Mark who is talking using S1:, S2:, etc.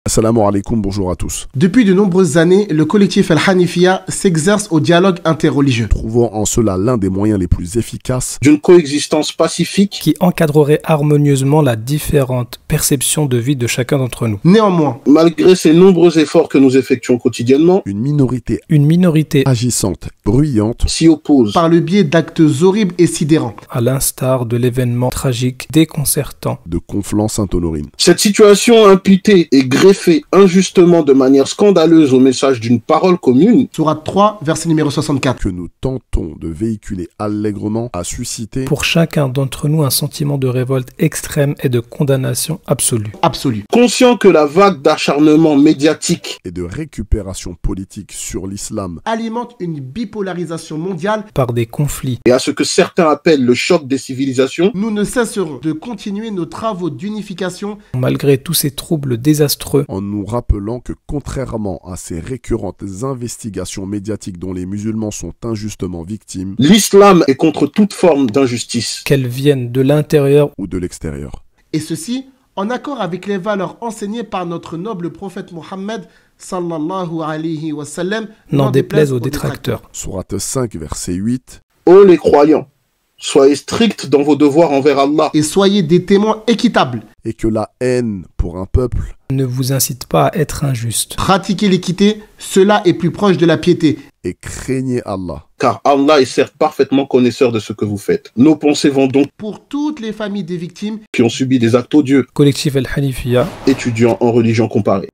S1: Assalamu alaikum, bonjour à tous.
S2: Depuis de nombreuses années, le collectif Al-Hanifiya s'exerce au dialogue interreligieux,
S1: Trouvant en cela l'un des moyens les plus efficaces
S3: d'une coexistence pacifique
S4: qui encadrerait harmonieusement la différente perception de vie de chacun d'entre nous.
S2: Néanmoins,
S3: malgré ces nombreux efforts que nous effectuons quotidiennement,
S1: une minorité
S4: Une minorité,
S1: agissante, bruyante,
S3: s'y oppose.
S2: par le biais d'actes horribles et sidérants.
S4: à l'instar de l'événement tragique déconcertant
S1: de Conflans-Sainte-Honorine.
S3: Cette situation imputée et greffée injustement de manière scandaleuse au message d'une parole commune,
S2: Sourate 3, verset numéro 64.
S1: Que nous tentons de véhiculer allègrement a suscité
S4: pour chacun d'entre nous un sentiment de révolte extrême et de condamnation absolue.
S2: Absolu.
S3: conscient que la vague d'acharnement médiatique
S1: et de récupération politique sur l'islam
S2: Alimente une bipolarisation mondiale.
S4: Par des conflits
S3: et à ce que certains appellent le choc des civilisations,
S2: Nous ne cesserons de continuer nos travaux d'unification
S4: malgré tous ces troubles désastreux
S1: en nous rappelant que contrairement à ces récurrentes investigations médiatiques dont les musulmans sont injustement victimes
S3: l'islam est contre toute forme d'injustice.
S4: qu'elles viennent de l'intérieur
S1: ou de l'extérieur.
S2: et ceci en accord avec les valeurs enseignées par notre noble prophète Mohammed sallallahu alayhi wa sallam,
S4: n'en déplaise aux détracteurs.
S1: Sourate 5, verset 8.
S3: Ô les croyants, soyez stricts dans vos devoirs envers Allah
S2: Et soyez des témoins équitables.
S1: Et que la haine pour un peuple
S4: Ne vous incite pas à être injuste.
S2: Pratiquez l'équité, cela est plus proche de la piété.
S1: et craignez Allah.
S3: car Allah est certes parfaitement connaisseur de ce que vous faites. Nos pensées vont donc
S2: Pour toutes les familles des victimes,
S3: qui ont subi des actes odieux,
S4: Collectif Al-Hanifiya,
S3: étudiants en religion comparée.